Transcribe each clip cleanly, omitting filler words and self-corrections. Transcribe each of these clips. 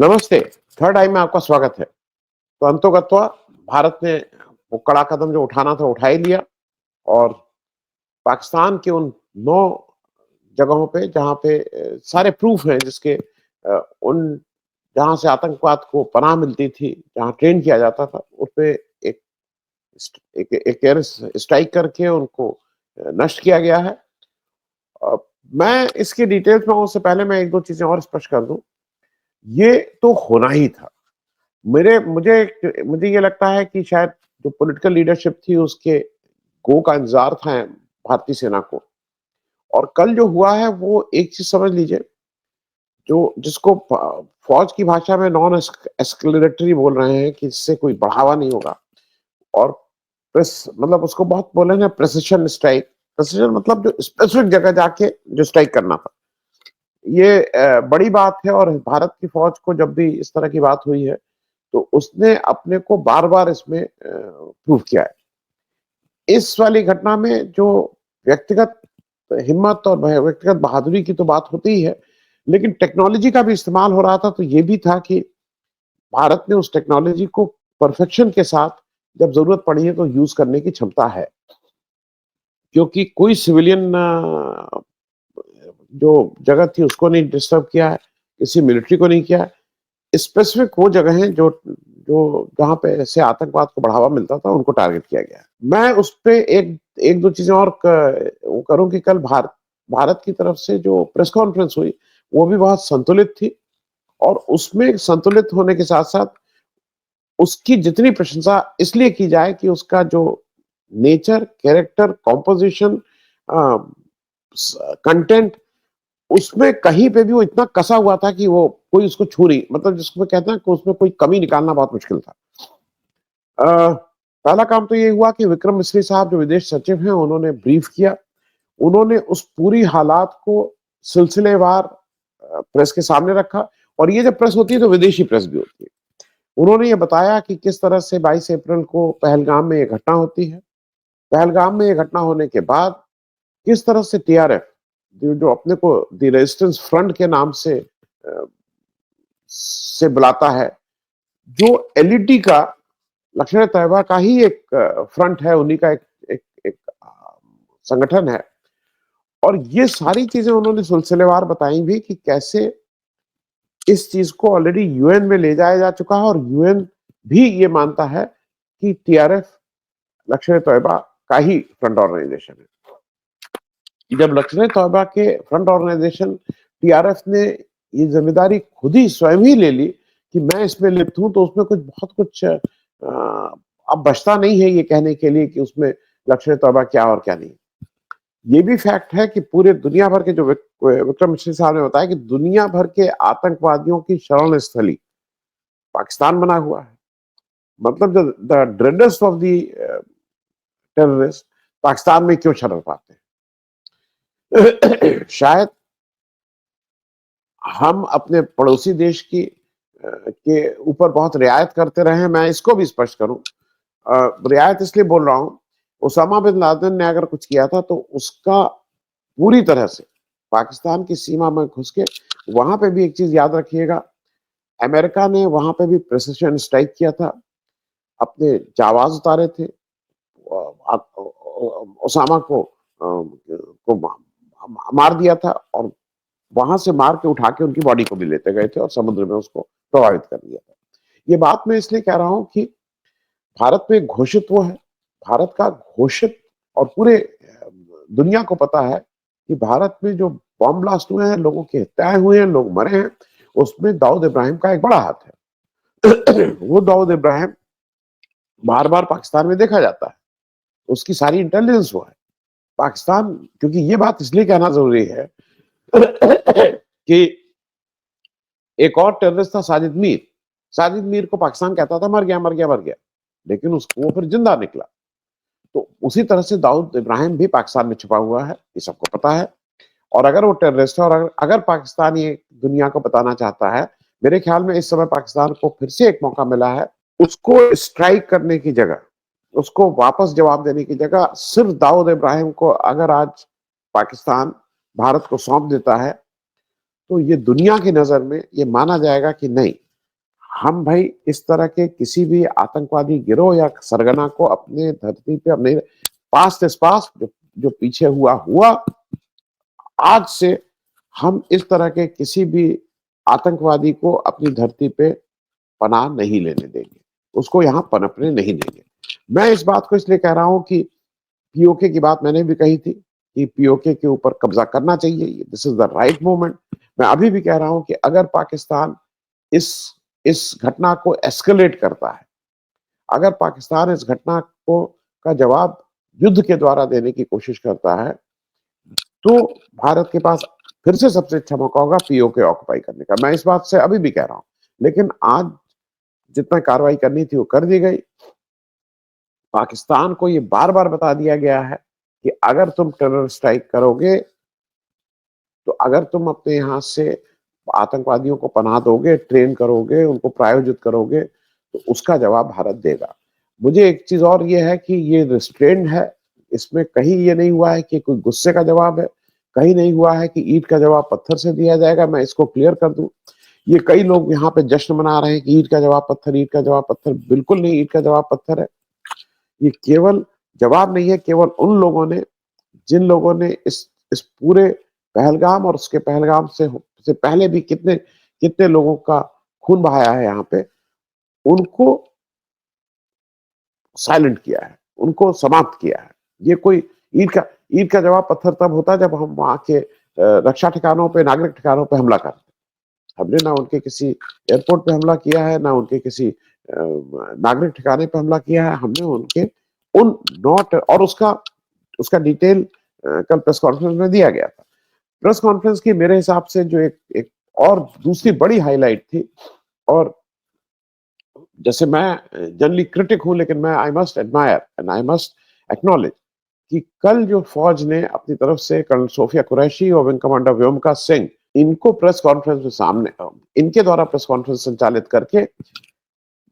नमस्ते। थर्ड आई में आपका स्वागत है। तो अंतोगत्वा भारत ने वो कड़ा कदम जो उठाना था उठा ही लिया और पाकिस्तान के उन 9 जगहों पे जहाँ पे सारे प्रूफ हैं जिसके उन जहाँ से आतंकवाद को पनाह मिलती थी, जहाँ ट्रेन किया जाता था, उसपे एक एक एयर स्ट्राइक करके उनको नष्ट किया गया है। अ, मैं इसकी डिटेल्स में उससे पहले मैं 1-2 चीज़ें और स्पष्ट कर दूँ। ये तो होना ही था। मेरे मुझे मुझे ये लगता है कि शायद जो पॉलिटिकल लीडरशिप थी उसके गो का इंतजार था भारतीय सेना को। और कल जो हुआ है वो एक चीज समझ लीजिए, जो जिसको फौज की भाषा में नॉन एस्केलेटरी बोल रहे हैं कि इससे कोई बढ़ावा नहीं होगा। और प्रेस मतलब उसको बहुत बोले ना, प्रेसिशन स्ट्राइक। प्रेसिशन मतलब जो स्पेसिफिक जगह जाके जो स्ट्राइक करना था। ये बड़ी बात है और भारत की फौज को जब भी इस तरह की बात हुई है तो उसने अपने को बार-बार इसमें प्रूव किया है। इस वाली घटना में जो व्यक्तिगत हिम्मत और व्यक्तिगत बहादुरी की तो बात होती ही है, लेकिन टेक्नोलॉजी का भी इस्तेमाल हो रहा था, तो ये भी था कि भारत ने उस टेक्नोलॉजी को परफेक्शन के साथ जब ज़रूरत पड़ी है तो यूज़ करने की क्षमता है। क्योंकि कोई सिविलियन जो जगह थी उसको नहीं डिस्टर्ब किया है, किसी मिलिट्री को नहीं किया है। स्पेसिफिक वो जगह हैं जो जो जहाँ पे ऐसे आतंकवाद को बढ़ावा मिलता था, उनको टारगेट किया गया है। मैं उस पे एक 1-2 चीज़ें और वो करूँ कि कल भारत की तरफ से जो प्रेस कॉन्फ्रेंस हुई, वो भी बहुत संतुलित थी और उसमें संतुलित होने के साथ-साथ उसकी जितनी प्रशंसा इसलिए की जाए कि उसका जो नेचर, कैरेक्टर, कंपोज़िशन अ, स कंटेंट, उसमें कहीं पे भी वो इतना कसा हुआ था कि वो कोई उसको छू नहीं, मतलब जिसको कहते हैं कि उसमें कोई कमी निकालना बहुत मुश्किल था। पहला काम तो ये हुआ कि विक्रम मिस्री साहब जो विदेश सचिव हैं, उन्होंने ब्रीफ किया। उन्होंने उस पूरी हालात को सिलसिलेवार प्रेस के सामने रखा और ये जब प्रेस होती है तो विदेशी प्रेस भी होती है। उन्होंने ये बताया कि किस तरह से 22 अप्रैल को पहलगाम में ये घटना होती है। पहलगाम में ये घटना होने के बाद किस तरह से टीआरएफ जो जो अपने को द रेजिस्टेंस फ्रंट के नाम से बुलाता है, जो एलईटी का लश्कर तैयबा का ही एक फ्रंट है, उन्हीं का एक एक एक संगठन है। और ये सारी चीजें उन्होंने सिलसिलेवार बताई भी कि कैसे इस चीज को ऑलरेडी यूएन में ले जाया जा चुका है और यूएन भी ये मानता है कि टीआरएफ लश्कर तैयबा का ही फ्रंट ऑर्गेनाइजेशन है। जब लश्कर तैयबा के फ्रंट ऑर्गेनाइजेशन टीआरएफ ने ये जिम्मेदारी खुद ही स्वयं ही ले ली कि मैं इसमें लिप्त हूं, तो उसमें कुछ अब बचता नहीं है ये कहने के लिए कि उसमें लश्कर तैयबा क्या और क्या नहीं। ये भी फैक्ट है कि पूरे दुनिया भर के जो विक्रम मिश्री साहब ने बताया कि दुनिया भर के आतंकवादियों की शरण स्थली पाकिस्तान बना हुआ है। मतलब the dreadest of the terrorist Pakistan में क्यों शरण पाते हैं? शायद हम अपने पड़ोसी देश की के ऊपर बहुत रियायत करते रहे हैं। मैं इसको भी स्पष्ट करूं, रियायत इसलिए बोल रहा हूं, ओसामा बिन लादेन ने अगर कुछ किया था तो उसका पूरी तरह से पाकिस्तान की सीमा में घुस के, वहां पे भी एक चीज याद रखिएगा, अमेरिका ने वहां पे भी प्रिसिशन स्ट्राइक किया था, अपने जावाज उतारे थे, ओसामा को मार दिया था और वहां से मार के उठा के उनकी बॉडी को भी लेते गए थे और समुद्र में उसको प्रभावित कर दिया था। ये बात मैं इसलिए कह रहा हूं कि भारत में घोषित वो है, भारत का घोषित, और पूरे दुनिया को पता है कि भारत में जो बॉम्ब ब्लास्ट हुए हैं, लोगों की हत्याएं हुई हैं, लोग मरे हैं, उसमें दाऊद इब्राहिम का एक बड़ा हाथ है। वो दाऊद इब्राहिम बार बार पाकिस्तान में देखा जाता है, उसकी सारी इंटेलिजेंस वो है पाकिस्तान। क्योंकि ये बात इसलिए कहना जरूरी है कि एक और टेररिस्ट था साजिद मीर। साजिद मीर को पाकिस्तान कहता था मर गया मर गया मर गया, लेकिन उसको वो फिर जिंदा निकला। तो उसी तरह से दाऊद इब्राहिम भी पाकिस्तान में छुपा हुआ है, ये सबको पता है। और अगर वो टेररिस्ट है और अगर पाकिस्तान ये दुनिया को बताना चाहता है, मेरे ख्याल में इस समय पाकिस्तान को फिर से एक मौका मिला है। उसको स्ट्राइक करने की जगह, उसको वापस जवाब देने की जगह, सिर्फ दाऊद इब्राहिम को अगर आज पाकिस्तान भारत को सौंप देता है तो ये दुनिया की नजर में ये माना जाएगा कि नहीं, हम भाई इस तरह के किसी भी आतंकवादी गिरोह या सरगना को अपने धरती पे अपने पास्ट इज पास्ट, जो पीछे हुआ हुआ, आज से हम इस तरह के किसी भी आतंकवादी को अपनी धरती पे पनाह नहीं लेने देंगे, उसको यहाँ पनपने नहीं देंगे। मैं इस बात को इसलिए कह रहा हूं कि पीओके की बात मैंने भी कही थी कि पीओके के ऊपर कब्जा करना चाहिए, this is the right moment. मैं अभी भी कह रहा हूं कि अगर पाकिस्तान इस इस घटना को एस्केलेट करता है, अगर पाकिस्तान इस घटना को का जवाब युद्ध के द्वारा देने की कोशिश करता है, तो भारत के पास फिर से सबसे अच्छा मौका होगा पीओके ऑक्युपाई करने का। मैं इस बात से अभी भी कह रहा हूं, लेकिन आज जितना कार्रवाई करनी थी वो कर दी गई। पाकिस्तान को ये बार बार बता दिया गया है कि अगर तुम टेरर स्ट्राइक करोगे, तो अगर तुम अपने यहां से आतंकवादियों को पनाह दोगे, ट्रेन करोगे, उनको प्रायोजित करोगे, तो उसका जवाब भारत देगा। मुझे एक चीज और ये है कि ये रिस्ट्रेंड है, इसमें कहीं ये नहीं हुआ है कि कोई गुस्से का जवाब है, कहीं नहीं हुआ है कि ईंट का जवाब पत्थर से दिया जाएगा। मैं इसको क्लियर कर दूं, ये कई लोग यहाँ पे जश्न मना रहे हैं कि ईंट का जवाब पत्थर, ईंट का जवाब पत्थर। बिल्कुल नहीं, ईंट का जवाब पत्थर है। ये केवल जवाब नहीं है, केवल उन लोगों ने, जिन लोगों ने इस पूरे पहलगाम और उसके पहलगाम से पहले भी कितने कितने लोगों का खून बहाया है यहाँ पे, उनको साइलेंट किया है, उनको समाप्त किया है। ये कोई ईंट का जवाब पत्थर तब होता है जब हम वहां के रक्षा ठिकानों पे, नागरिक ठिकानों पे हमला करते हैं। हमने ना उनके किसी एयरपोर्ट पे हमला किया है, ना उनके किसी नागरिक ठिकाने पे हमला किया है। हमने उनके उन नॉट और उसका उसका डिटेल कल प्रेस कॉन्फ्रेंस में दिया गया था। प्रेस कॉन्फ्रेंस की मेरे हिसाब से जो एक और दूसरी बड़ी हाईलाइट थी, और जैसे मैं जनरली क्रिटिक हूं, लेकिन मैं I must admire and I must acknowledge कि कल जो फौज ने अपनी तरफ से कर्नल सोफिया कुरैशी और विंग कमांडर व्योमिका सिंह, इनको प्रेस कॉन्फ्रेंस में सामने, इनके द्वारा प्रेस कॉन्फ्रेंस संचालित करके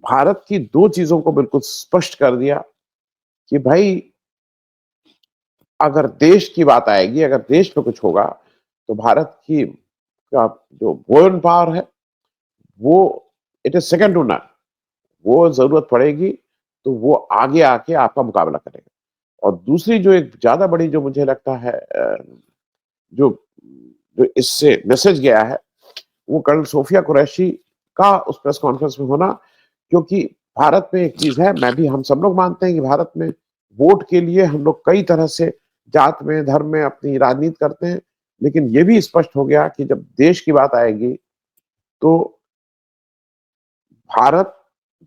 भारत की दो चीजों को बिल्कुल स्पष्ट कर दिया कि भाई अगर देश की बात आएगी, अगर देश में कुछ होगा, तो भारत की का जो वुमेन पावर है, वो it is second to none. वो जरूरत पड़ेगी तो वो आगे आके आपका मुकाबला करेगा। और दूसरी जो एक ज्यादा बड़ी जो मुझे लगता है जो जो इससे मैसेज गया है, वो कर्नल सोफिया कुरैशी का उस प्रेस कॉन्फ्रेंस में होना। क्योंकि भारत में एक चीज है, मैं भी, हम सब लोग मानते हैं कि भारत में वोट के लिए हम लोग कई तरह से जात में, धर्म में अपनी राजनीति करते हैं, लेकिन ये भी स्पष्ट हो गया कि जब देश की बात आएगी, तो भारत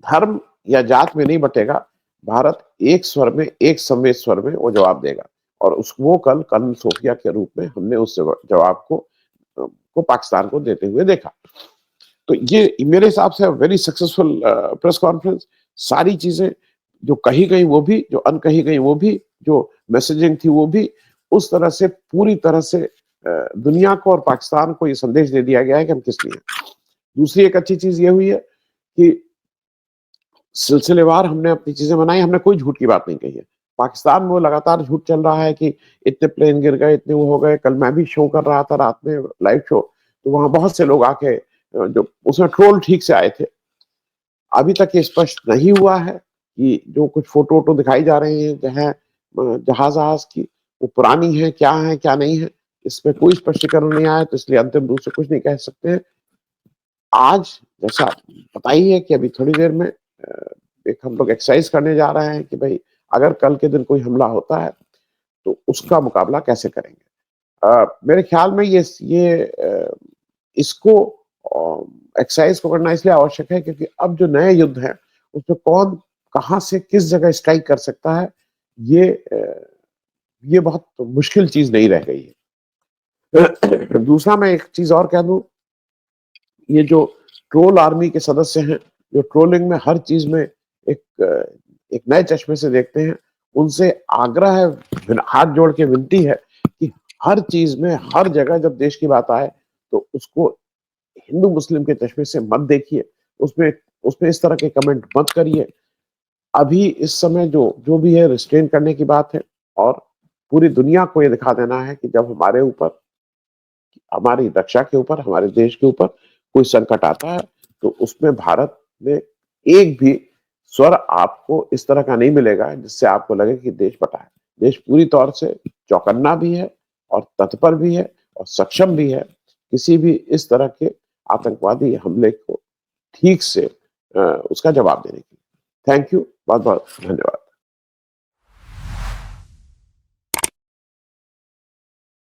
धर्म या जात में नहीं बटेगा। भारत एक स्वर में, एक संवेद स्वर में वो जवाब देगा। और उस वो कल कर्नल सोफिया के रूप में हमने उस जवाब को पाकिस्तान को देते हुए देखा। तो ये मेरे हिसाब से वेरी सक्सेसफुल प्रेस कॉन्फ्रेंस। सारी चीजें जो कही गई वो भी, जो अनकही गई वो भी, जो मैसेजिंग थी वो भी, उस तरह से पूरी तरह से दुनिया को और पाकिस्तान को ये संदेश दे दिया गया है कि हम किस लिए हैं। दूसरी एक अच्छी चीज ये हुई है कि सिलसिलेवार हमने अपनी चीजें बनाई, हमने कोई झूठ की बात नहीं कही है। पाकिस्तान में वो लगातार झूठ चल रहा है कि इतने प्लेन गिर गए, इतने वो हो गए। कल मैं भी शो कर रहा था रात में, लाइव शो, तो वहां बहुत से लोग आके जो उसमें ट्रोल ठीक से आए थे। अभी तक ये स्पष्ट नहीं हुआ है कि जो कुछ फोटो वोटो दिखाई जा रहे हैं जहां जहाज की, वो पुरानी है क्या नहीं है, इसमें कोई स्पष्टीकरण नहीं आया, तो इसलिए अंतिम रूप से कुछ नहीं कह सकते हैं। आज जैसा पता ही है कि अभी थोड़ी देर में एक हम लोग एक्सरसाइज करने जा रहे हैं कि भाई अगर कल के दिन कोई हमला होता है तो उसका मुकाबला कैसे करेंगे। मेरे ख्याल में इसको एक्सरसाइज को करना इसलिए आवश्यक है क्योंकि अब जो नए युद्ध है उसमें कौन कहां से किस जगह स्ट्राइक कर सकता है, ये ये बहुत मुश्किल चीज नहीं रह गई है। दूसरा मैं एक चीज और कह दूं, ये जो ट्रोल आर्मी के सदस्य हैं, जो ट्रोलिंग में हर चीज में एक नए चश्मे से देखते हैं, उनसे आग्रह है, हाथ जोड़ के विनती है कि हर चीज में, हर जगह जब देश की बात आए तो उसको हिंदू मुस्लिम के चश्मे से मत देखिए, उसमें उसमें इस तरह के कमेंट मत करिए। अभी इस समय जो जो भी है रिस्ट्रेन करने की बात है, और पूरी दुनिया को ये दिखा देना है कि जब हमारे ऊपर, हमारी रक्षा के ऊपर, हमारे देश के ऊपर कोई संकट आता है तो उसमें भारत में एक भी स्वर आपको इस तरह का नहीं मिलेगा जिससे आपको लगे कि देश बटा है। देश पूरी तौर से चौकन्ना भी है और तत्पर भी है और सक्षम भी है किसी भी इस तरह के आतंकवादी हमले को ठीक से उसका जवाब देने के लिए। थैंक यू, बहुत बहुत धन्यवाद।